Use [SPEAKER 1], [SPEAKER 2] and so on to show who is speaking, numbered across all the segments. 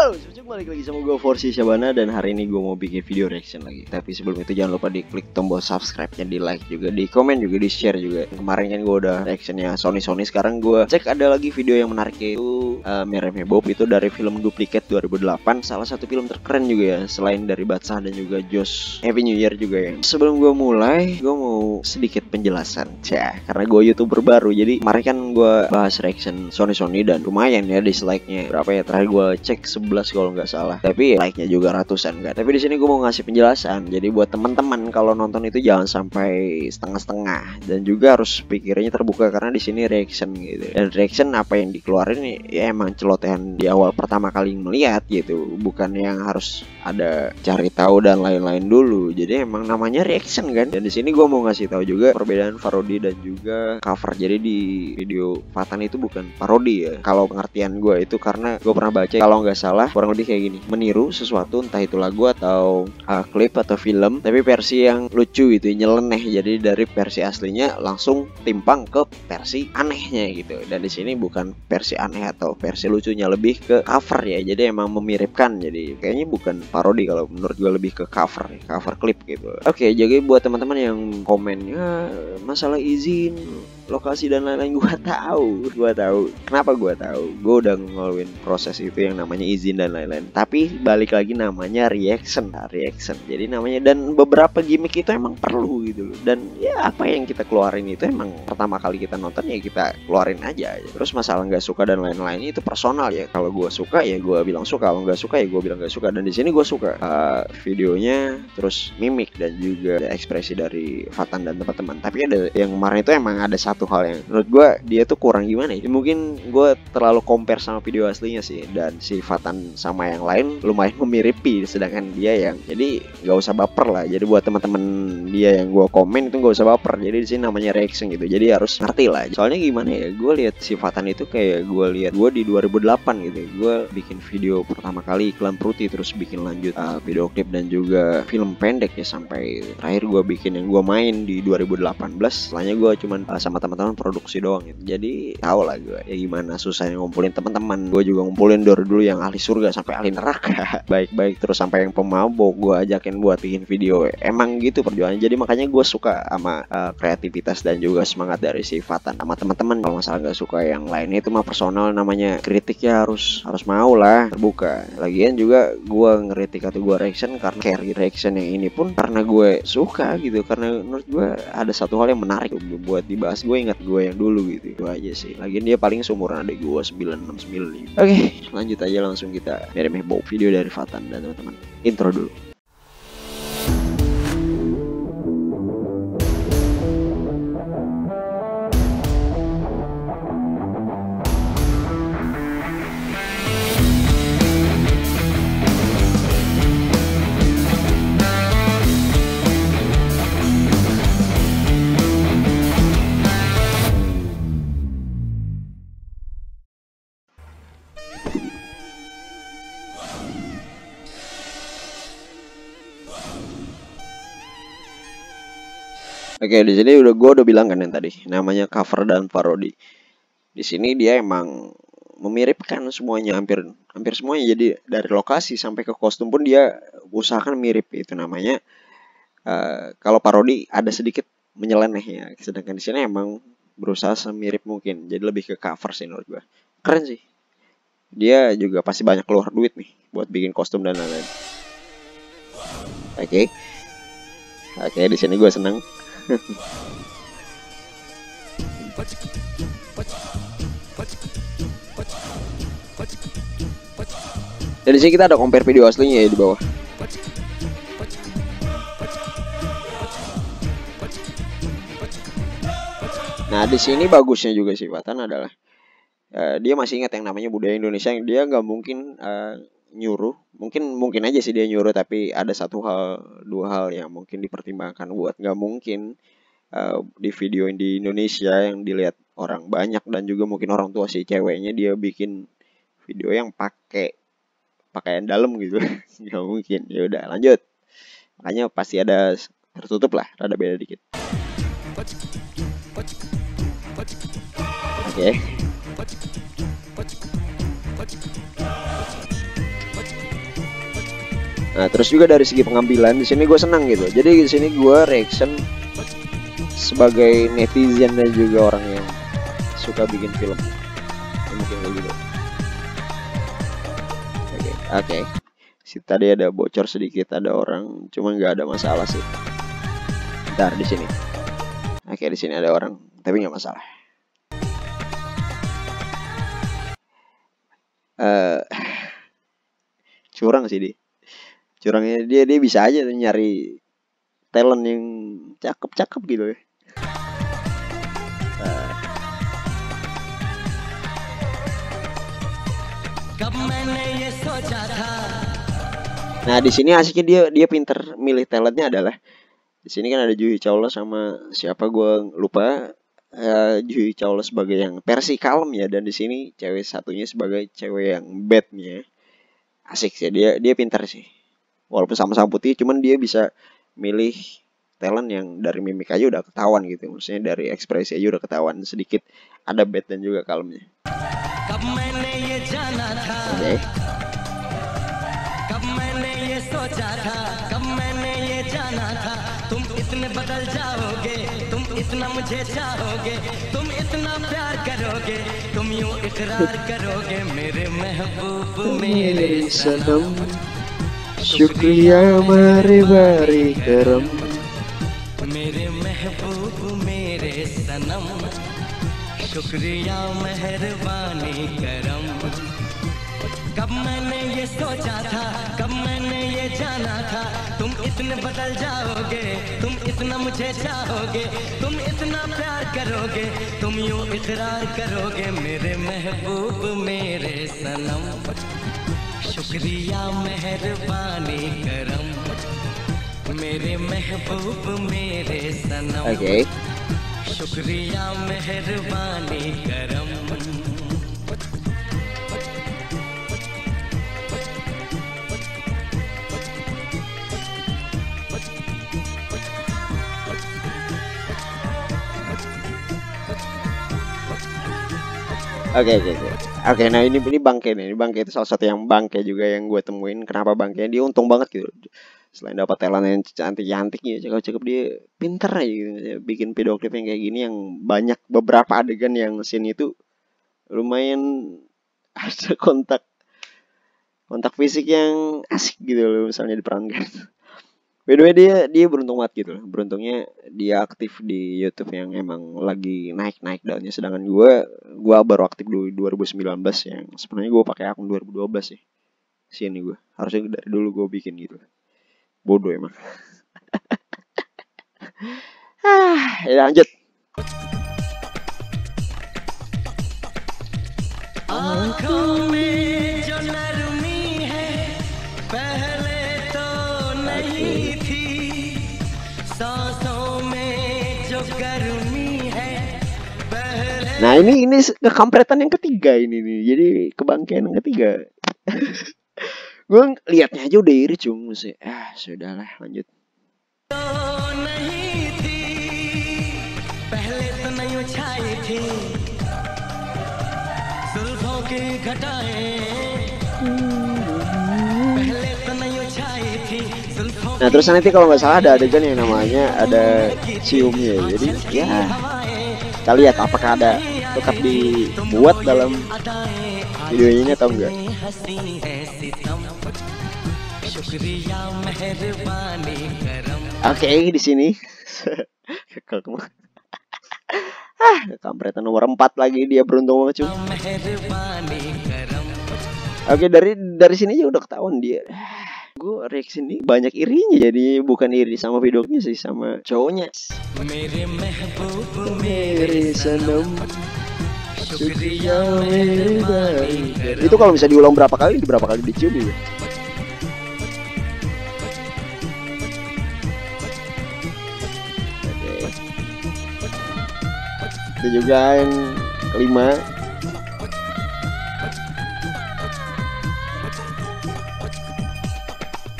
[SPEAKER 1] Halo, balik lagi sama gue Forsi Syabana. Dan hari ini gue mau bikin video reaction lagi. Tapi sebelum itu jangan lupa di klik tombol subscribe-nya, di like juga, di komen juga, di share juga. Kemarin kan gue udah reactionnya Sony. Sekarang gue cek ada lagi video yang menarik, yaitu Meremeh Bob. Itu dari film Duplicate 2008. Salah satu film terkeren juga ya, selain dari Batsah dan juga Josh. Happy New Year juga ya. Sebelum gue mulai, gue mau sedikit penjelasan karena gue YouTuber baru. Jadi kemarin kan gue bahas reaction Sony dan lumayan ya dislike-nya. Berapa ya, terakhir gue cek 11 kalau nggak salah, tapi like-nya juga ratusan kan. Tapi di sini gue mau ngasih penjelasan. Jadi buat teman-teman kalau nonton itu jangan sampai setengah-setengah, dan juga harus pikirnya terbuka karena di sini reaction gitu. Dan reaction apa yang dikeluarin ya emang celotehan di awal pertama kali melihat gitu, bukan yang harus ada cari tahu dan lain-lain dulu. Jadi emang namanya reaction kan. Dan di sini gue mau ngasih tahu juga perbedaan parodi dan juga cover. Jadi di video Fatan itu bukan parodi ya, kalau pengertian gue itu, karena gue pernah baca kalau nggak salah kurang lebih kayak gini: meniru sesuatu, entah itu lagu atau klip atau film, tapi versi yang lucu gitu, nyeleneh. Jadi dari versi aslinya langsung timpang ke versi anehnya gitu. Dan di sini bukan versi aneh atau versi lucunya, lebih ke cover ya. Jadi emang memiripkan. Jadi kayaknya bukan parodi kalau menurut gue, lebih ke cover klip gitu. Oke, jadi buat teman-teman yang komennya masalah izin lokasi dan lain-lain, gue tahu. Kenapa gue tahu? Gue udah ngelaluin proses itu yang namanya izin dan lain-lain. Tapi balik lagi, namanya reaction. Jadi namanya, dan beberapa gimmick itu emang perlu gitu loh. Dan ya apa yang kita keluarin itu emang pertama kali kita nonton ya kita keluarin aja. Terus masalah nggak suka dan lain-lain itu personal ya. Kalau gue suka ya gue bilang suka, kalau nggak suka ya gue bilang nggak suka. Dan di sini gue suka videonya, terus mimik dan juga ekspresi dari Fatan dan teman-teman. Tapi ada yang kemarin itu emang ada satu hal yang menurut gue dia tuh kurang gimana ya. Mungkin gue terlalu compare sama video aslinya sih. Dan si Fatan sama yang lain lumayan memiripi, sedangkan dia yang, jadi nggak usah baper lah. Jadi buat teman-teman dia yang gue komen itu nggak usah baper. Jadi di sini namanya reaction gitu. Jadi harus ngerti lah. Soalnya gimana ya, gue lihat si Fatan itu kayak gue lihat gue di 2008 gitu. Gue bikin video pertama kali iklan Fruity, terus bikin lanjut video klip dan juga film pendek ya, sampai terakhir gue bikin yang gue main di 2018. Setelahnya gue cuman sama teman-teman produksi doang gitu. Jadi tau lah gue ya gimana susahnya ngumpulin teman-teman. Gue juga ngumpulin dari dulu yang ahli surga sampai ahli neraka, baik terus sampai yang pemabok gue ajakin buat bikin video. Emang gitu perjuangannya. Jadi makanya gue suka sama kreativitas dan juga semangat dari si Fatan sama teman-teman. Kalau masalah nggak suka yang lainnya itu mah personal, namanya kritik ya harus mau lah, terbuka. Lagian juga gue ngeritik atau gue reaction karena carry reaction yang ini pun karena gue suka gitu, karena menurut gue ada satu hal yang menarik buat dibahas. Gue ingat gue yang dulu gitu, itu aja sih. Lagian dia paling seumuran adik gue 969 gitu. Oke, lanjut aja langsung kita Meremeh Bob, video dari Fatan dan teman-teman. Intro dulu. Oke, di sini gue udah bilang kan yang tadi, namanya cover dan parodi. Di sini dia emang memiripkan semuanya, hampir semuanya. Jadi dari lokasi sampai ke kostum pun dia usahakan mirip. Itu namanya kalau parodi ada sedikit menyeleneh ya. Sedangkan di sini emang berusaha semirip mungkin. Jadi lebih ke cover sih menurut gue. Keren sih. Dia juga pasti banyak keluar duit nih buat bikin kostum dan lain-lain. Oke, di sini gue seneng. Dan di sini kita ada compare video aslinya ya di bawah. Nah di sini bagusnya juga sih Fatan adalah dia masih ingat yang namanya budaya Indonesia. Yang dia nggak mungkin nyuruh, mungkin aja sih dia nyuruh, tapi ada dua hal yang mungkin dipertimbangkan buat nggak mungkin di video di Indonesia yang dilihat orang banyak dan juga mungkin orang tua si ceweknya, dia bikin video yang pakai pakaian dalam gitu. Nggak mungkin. Ya udah lanjut, makanya pasti ada tertutup lah, rada beda dikit. Oke. Nah terus juga dari segi pengambilan di sini gue senang gitu. Jadi di sini gue reaction sebagai netizen dan juga orang yang suka bikin film. Mungkin kayak gitu. Oke. Si tadi ada bocor sedikit, ada orang, cuma nggak ada masalah sih. Bentar di sini. Oke di sini ada orang, tapi nggak masalah. Curang sih dia. Curangnya dia bisa aja nyari talent yang cakep gitu ya. Nah di sini asiknya dia pinter milih talentnya adalah di sini kan ada Juhi Chawla sama siapa gue lupa. Juhi Chawla sebagai yang versi kalem ya, dan di sini cewek satunya sebagai cewek yang badnya. Asik sih, dia pintar sih. Walaupun sama-sama putih, cuman dia bisa milih talent yang dari mimik aja udah ketahuan gitu. Maksudnya dari ekspresi aja udah ketahuan sedikit ada bad dan juga kalemnya. Oke. Syukriya mari bari kerem. मेरे महबूब मेरे सनम शुक्रिया मेहरबानी करम कब मैंने ये सोचा था कब मैंने ये जाना था तुम इतने बदल जाओगे तुम इतना मुझे चाहोगे तुम इतना प्यार करोगे तुम यूं इकरार करोगे मेरे महबूब मेरे सनम शुक्रिया मेहरबानी करम मेरे महबूब मेरे सनम शुक्रिया मेहरबानी करम. Oke, nah ini bangke nih, ini bangke itu salah satu yang bangke juga yang gue temuin. Kenapa bangke? Dia untung banget gitu. Selain dapat talent yang cantik-cantik ya, cakep-cakep, dia pinter aja gitu. Bikin video klip yang kayak gini yang banyak beberapa adegan yang scene itu lumayan ada kontak fisik yang asik gitu loh, misalnya diperankan. By the way dia beruntung banget gitu loh. Beruntungnya dia aktif di YouTube yang emang lagi naik daunnya, sedangkan gue baru aktif di 2019 yang sebenarnya gue pakai akun 2012 sih. Sini gue harusnya dari dulu gue bikin gitu. Bodoh emang. Ya lanjut. Nah ini kekampretan yang ketiga ini nih. Jadi kebangkian yang ketiga. Gue liatnya aja udah iri cung sih. Sudahlah lanjut. Nah terus nanti kalau nggak salah ada adegan yang namanya ada ciumnya. Jadi ya kita lihat apakah ada tetap dibuat dalam video ini atau enggak. Oke, di sini kampretan nomor 4 lagi, dia beruntung banget cuy. Oke, dari sini aja udah ketahuan dia. Gue reaksi ini banyak irinya, jadi bukan iri sama videonya sih, sama cowoknya. Itu kalau bisa diulang berapa kali dicium juga. Itu juga yang kelima.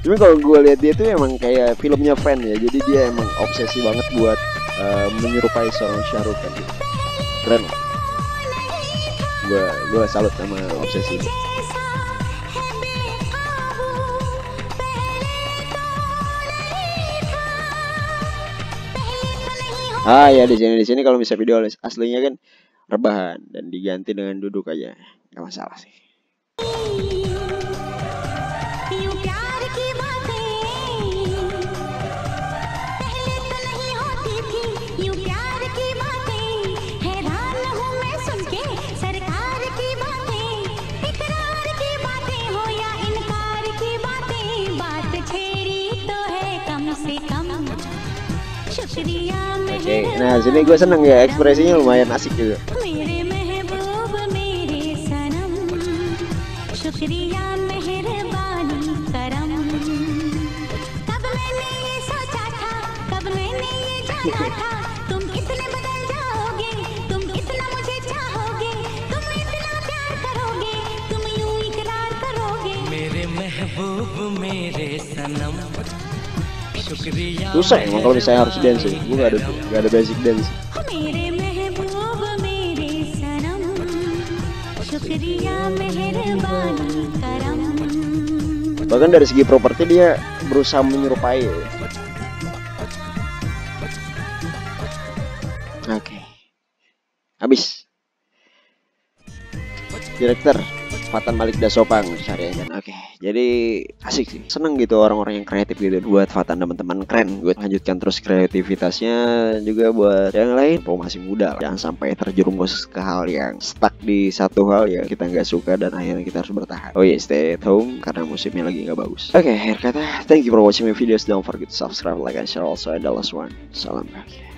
[SPEAKER 1] Cuma kalau gue lihat dia tuh emang kayak filmnya Fan ya, jadi dia emang obsesi banget buat menyerupai seorang Shah Rukh Khan gitu. Keren lah. Gue salut sama obsesi ini. Ah ya, di sini kalau misalnya video aslinya kan rebahan dan diganti dengan duduk aja, nggak masalah sih. Oke, nah sini gue seneng ya, ekspresinya lumayan asik juga. Susah emang kalau misalnya harus dance, gue gak ada basic dance. Bahkan dari segi properti dia berusaha menyerupai. Oke, habis. Direktur Fatan Malik Dasopang syariah kan. Oke, jadi asik sih, seneng gitu orang-orang yang kreatif gitu. Buat Fatan teman-teman keren, gue lanjutkan terus kreativitasnya juga buat yang lain. Oh masih muda, jangan sampai terjerumus ke hal yang stuck di satu hal yang kita nggak suka dan akhirnya kita harus bertahan. Oh yeah, stay at home karena musimnya lagi nggak bagus. Oke, akhir kata, thank you for watching my videos. Don't forget to subscribe, like, and share also. And the last one, salam bahagia.